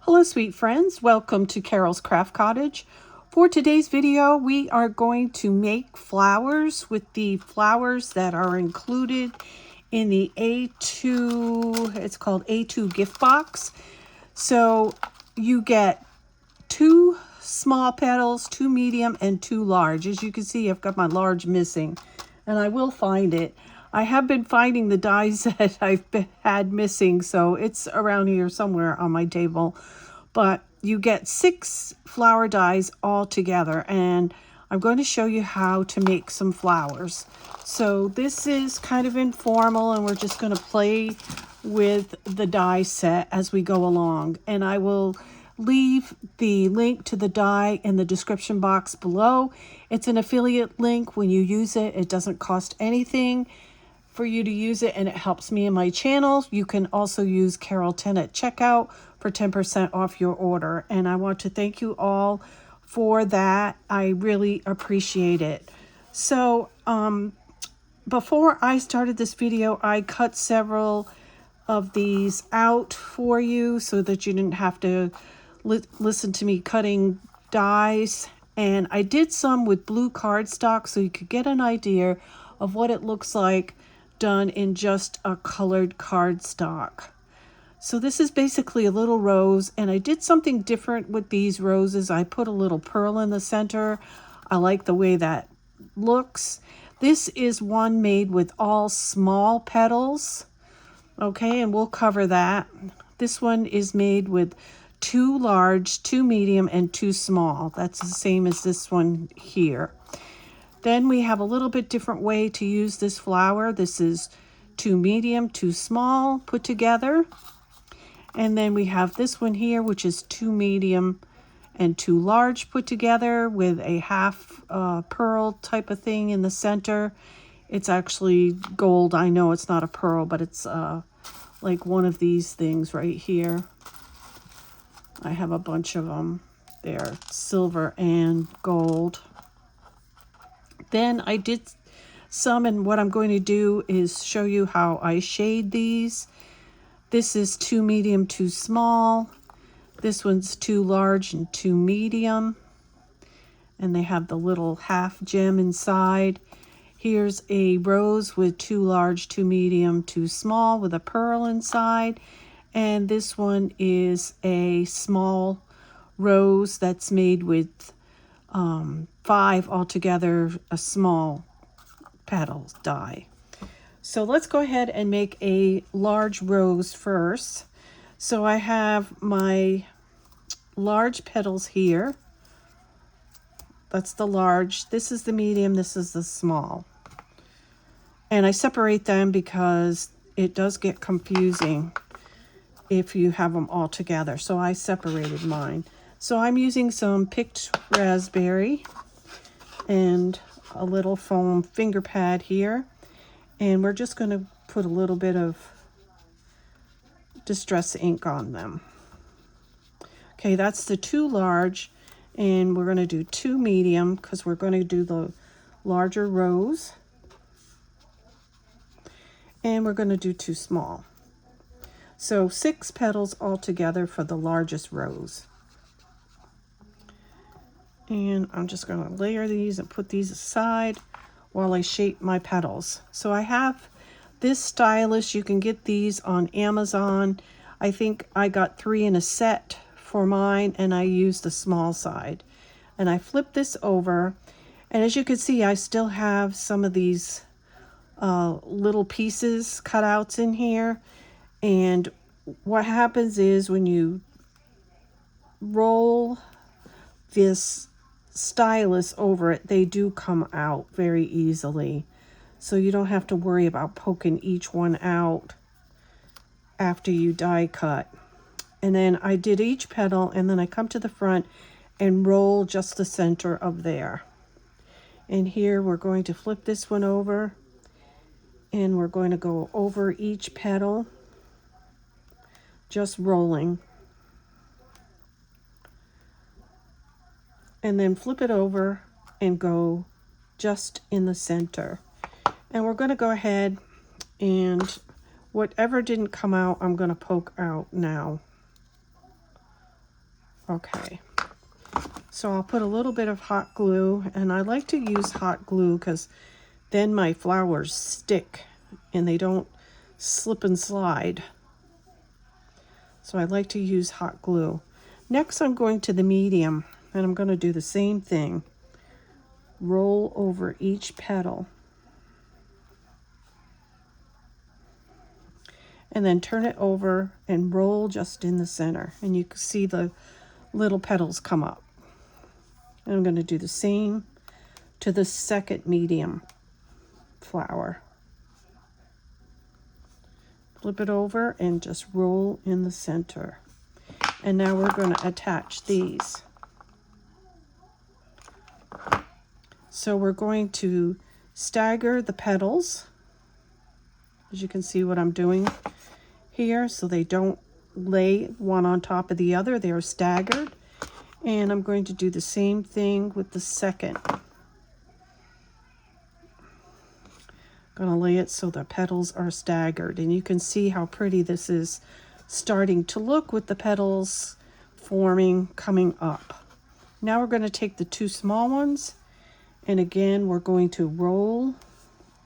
Hello sweet friends, welcome to Carol's Craft Cottage. For today's video we are going to make flowers with the flowers that are included in the A2, it's called A2 gift box. So you get 2 small petals, 2 medium and 2 large. As you can see, I've got my large missing and I will find it. I have been finding the dies that I've had missing, so it's around here somewhere on my table. But you get 6 flower dies all together, and I'm going to show you how to make some flowers. So this is kind of informal, and we're just going to play with the die set as we go along. And I will leave the link to the die in the description box below. It's an affiliate link. When you use it, it doesn't cost anything for you to use it, and it helps me in my channel. You can also use Carol 10 at checkout for 10% off your order, and I want to thank you all for that. I really appreciate it. So before I started this video, I cut several of these out for you so that you didn't have to listen to me cutting dies, and I did some with blue cardstock so you could get an idea of what it looks like done in just a colored cardstock. So this is basically a little rose, and I did something different with these roses. I put a little pearl in the center. I like the way that looks. This is one made with all small petals. Okay, and we'll cover that. This one is made with 2 large, 2 medium, and 2 small. That's the same as this one here. Then we have a little bit different way to use this flower. This is 2 medium, 2 small put together. And then we have this one here, which is 2 medium and 2 large put together with a half pearl type of thing in the center. It's actually gold. I know it's not a pearl, but it's like one of these things right here. I have a bunch of them. They're silver and gold. Then I did some, and what I'm going to do is show you how I shade these. This is 2 medium, 2 small. This one's 2 large and 2 medium. And they have the little half gem inside. Here's a rose with 2 large, 2 medium, 2 small with a pearl inside. And this one is a small rose that's made with 5 altogether, a small petals die. So let's go ahead and make a large rose first. So I have my large petals here. That's the large. This is the medium. This is the small. And I separate them because it does get confusing if you have them all together. So I separated mine. So I'm using some picked raspberry and a little foam finger pad here. And we're just going to put a little bit of distress ink on them. Okay, that's the 2 large, and we're going to do 2 medium because we're going to do the larger rose. And we're going to do 2 small. So 6 petals altogether for the largest rose. And I'm just going to layer these and put these aside while I shape my petals. So I have this stylus. You can get these on Amazon. I think I got 3 in a set for mine, and I used the small side. And I flip this over, and as you can see, I still have some of these little pieces cutouts in here. And what happens is when you roll this stylus over it, they do come out very easily. So you don't have to worry about poking each one out after you die cut. And then I did each petal, and then I come to the front and roll just the center of there. And here we're going to flip this one over, and we're going to go over each petal, just rolling. And then flip it over and go just in the center. And we're going to go ahead and whatever didn't come out, I'm going to poke out now. Okay, so I'll put a little bit of hot glue, and I like to use hot glue because then my flowers stick and they don't slip and slide. So I like to use hot glue. Next, I'm going to the medium, and I'm going to do the same thing. Roll over each petal. And then turn it over and roll just in the center. And you can see the little petals come up. And I'm going to do the same to the second medium flower. Flip it over and just roll in the center. And now we're going to attach these. So we're going to stagger the petals, as you can see what I'm doing here, so they don't lay one on top of the other. They are staggered. And I'm going to do the same thing with the second. Going to lay it so the petals are staggered, and you can see how pretty this is starting to look with the petals forming, coming up. Now we're going to take the two small ones, and again we're going to roll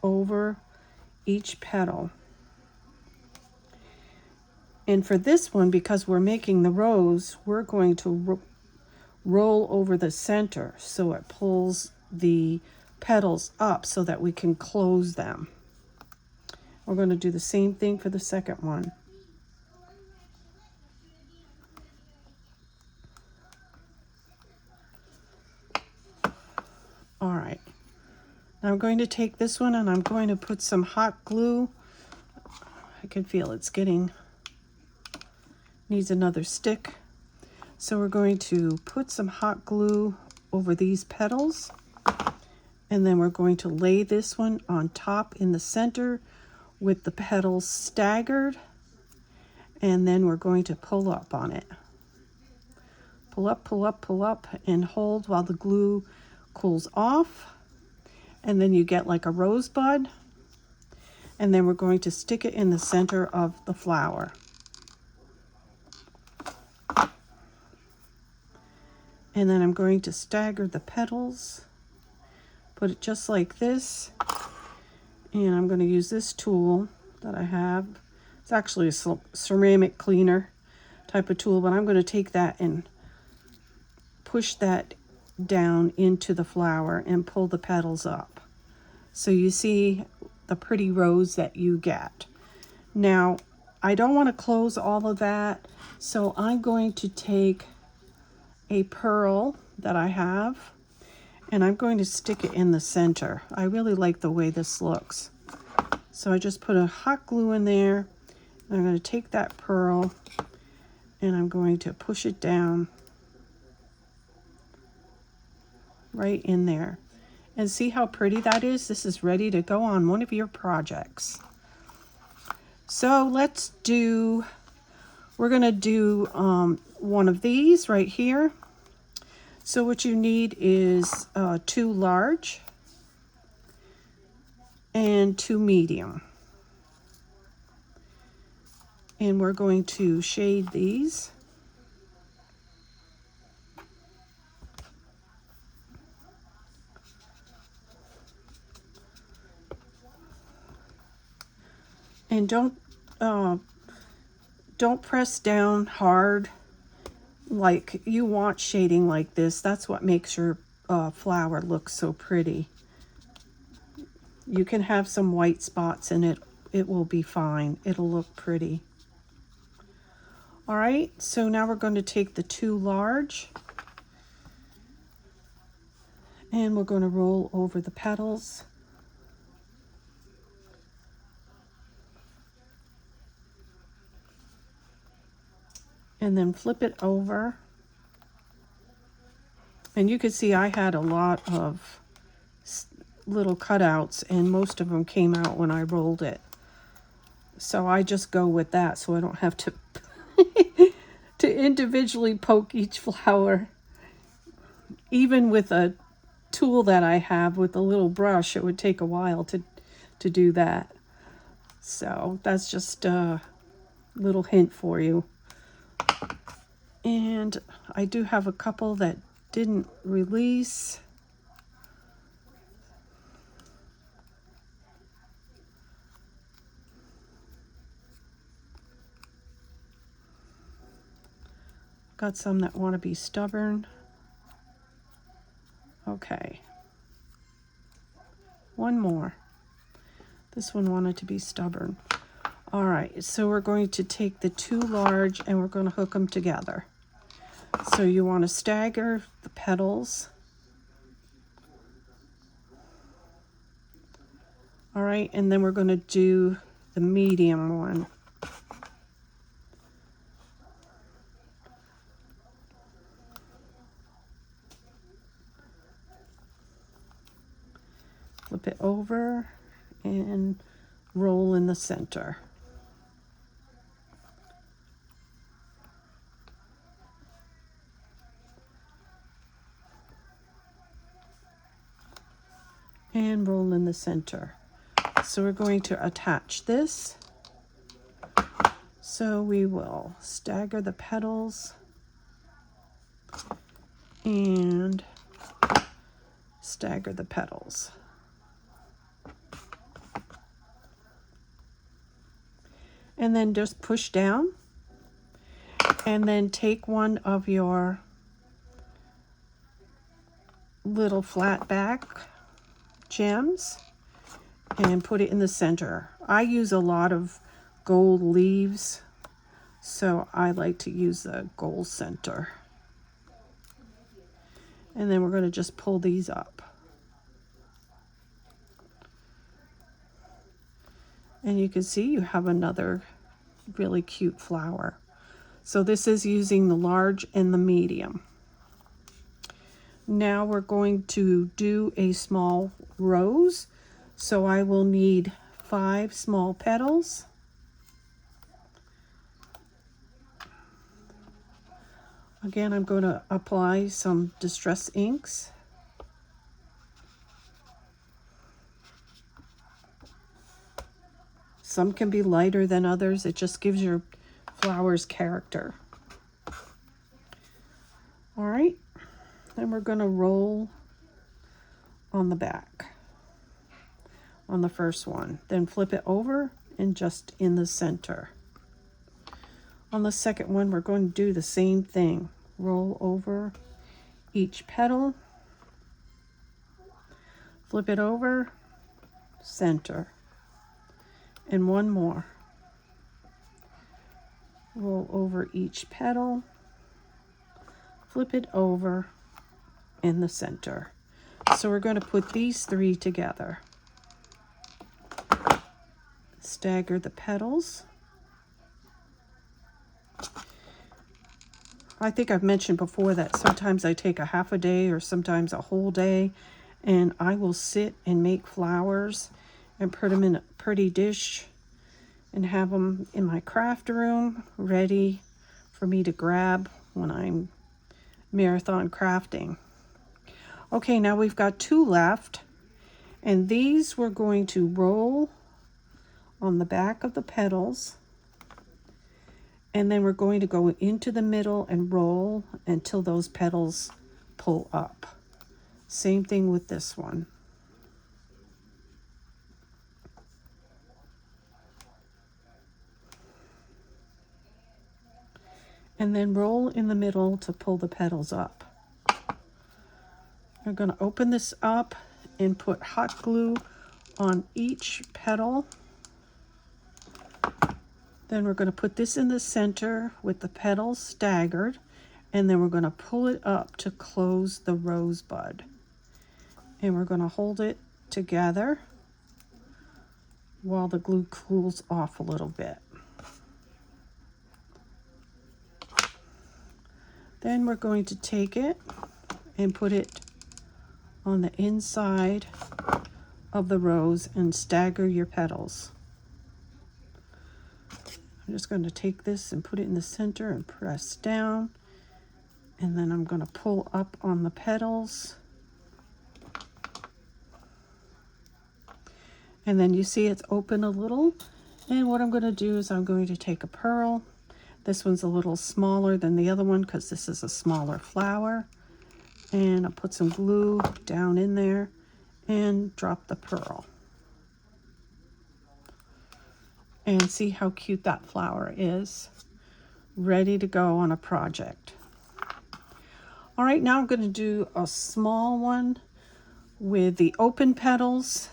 over each petal. And for this one, because we're making the rose, we're going to roll over the center so it pulls the petals up so that we can close them. We're going to do the same thing for the second one. All right. Now I'm going to take this one and I'm going to put some hot glue. I can feel it's needs another stick. So we're going to put some hot glue over these petals. And then we're going to lay this one on top in the center with the petals staggered. And then we're going to pull up on it. Pull up, pull up, pull up, and hold while the glue cools off. And then you get like a rosebud. And then we're going to stick it in the center of the flower. And then I'm going to stagger the petals. Put it just like this. And I'm going to use this tool that I have. It's actually a ceramic cleaner type of tool, but I'm going to take that and push that down into the flower and pull the petals up. So you see the pretty rose that you get. Now, I don't want to close all of that, so I'm going to take a pearl that I have, and I'm going to stick it in the center. I really like the way this looks. So I just put a hot glue in there. And I'm going to take that pearl and I'm going to push it down right in there. And see how pretty that is? This is ready to go on one of your projects. So we're going to do one of these right here. So what you need is 2 large and 2 medium. And we're going to shade these. And don't press down hard. Like, you want shading like this. That's what makes your flower look so pretty. You can have some white spots in it. It will be fine. It'll look pretty. All right, so now we're going to take the 2 large and we're going to roll over the petals. And then flip it over. And you can see I had a lot of little cutouts and most of them came out when I rolled it. So I just go with that so I don't have to to individually poke each flower. Even with a tool that I have with a little brush, it would take a while to do that. So that's just a little hint for you. And I do have a couple that didn't release. Got some that want to be stubborn. Okay. One more. This one wanted to be stubborn. All right, so we're going to take the two large and we're going to hook them together. So you want to stagger the petals. All right, and then we're going to do the medium one. Flip it over and roll in the center. And roll in the center. So we're going to attach this. So we will stagger the petals and stagger the petals. And then just push down and then take one of your little flat back gems and put it in the center. I use a lot of gold leaves, so I like to use the gold center. And then we're going to just pull these up. And you can see you have another really cute flower. So this is using the large and the medium. Now we're going to do a small rose. So I will need 5 small petals. Again, I'm going to apply some distress inks. Some can be lighter than others. It just gives your flowers character. All right, then we're going to roll on the back on the first one. Then flip it over and just in the center. On the second one, we're going to do the same thing. Roll over each petal, flip it over, center, and one more. Roll over each petal, flip it over in the center. So we're going to put these 3 together. Stagger the petals. I think I've mentioned before that sometimes I take a half a day or sometimes a whole day and I will sit and make flowers and put them in a pretty dish and have them in my craft room ready for me to grab when I'm marathon crafting. Okay, now we've got 2 left, and these we're going to roll on the back of the petals, and then we're going to go into the middle and roll until those petals pull up. Same thing with this one. And then roll in the middle to pull the petals up. We're going to open this up and put hot glue on each petal. Then we're going to put this in the center with the petals staggered, and then we're going to pull it up to close the rosebud. And we're going to hold it together while the glue cools off a little bit. Then we're going to take it and put it on the inside of the rose and stagger your petals. I'm just going to take this and put it in the center and press down, and then I'm going to pull up on the petals, and then you see it's open a little. And what I'm going to do is I'm going to take a pearl. This one's a little smaller than the other one because this is a smaller flower. And I'll put some glue down in there and drop the pearl. And see how cute that flower is. Ready to go on a project. All right, now I'm going to do a small one with the open petals.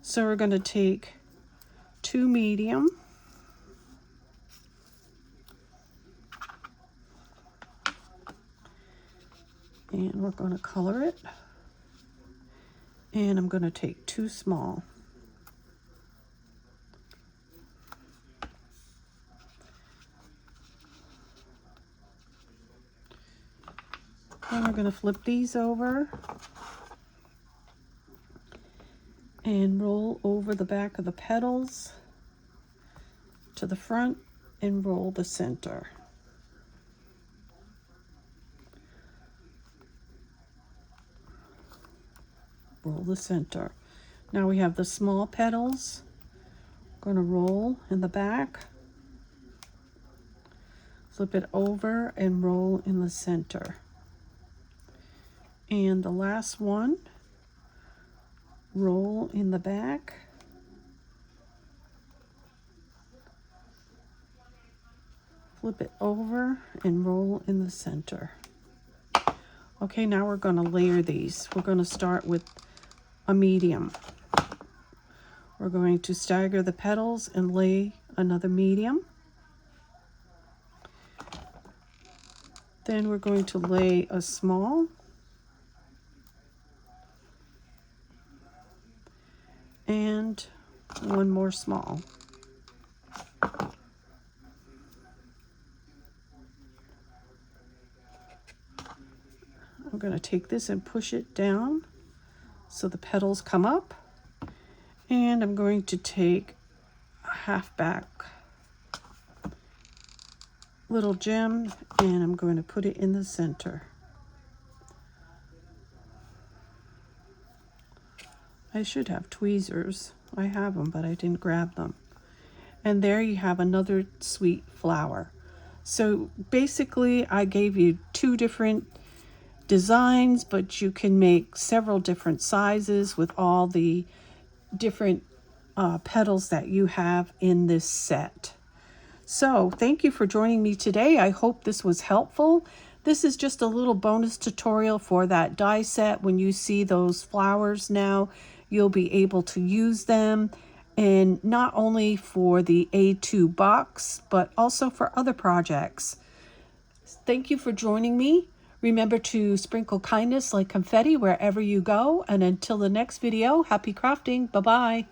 So we're going to take 2 medium. And we're going to color it. And I'm going to take 2 small. Then we're going to flip these over and roll over the back of the petals to the front and roll the center. Roll the center. Now we have the small petals. Going to roll in the back, flip it over and roll in the center. And the last one, roll in the back, flip it over and roll in the center. Okay, now we're going to layer these. We're going to start with a medium. We're going to stagger the petals and lay another medium. Then we're going to lay a small. And one more small. I'm going to take this and push it down so the petals come up. And I'm going to take a half back little gem and I'm going to put it in the center. I should have tweezers. I have them, but I didn't grab them. And there you have another sweet flower. So basically, I gave you 2 different designs, but you can make several different sizes with all the different petals that you have in this set. So thank you for joining me today. I hope this was helpful. This is just a little bonus tutorial for that die set. When you see those flowers now, you'll be able to use them, and not only for the A2 box, but also for other projects. Thank you for joining me. Remember to sprinkle kindness like confetti wherever you go. And until the next video, happy crafting. Bye-bye.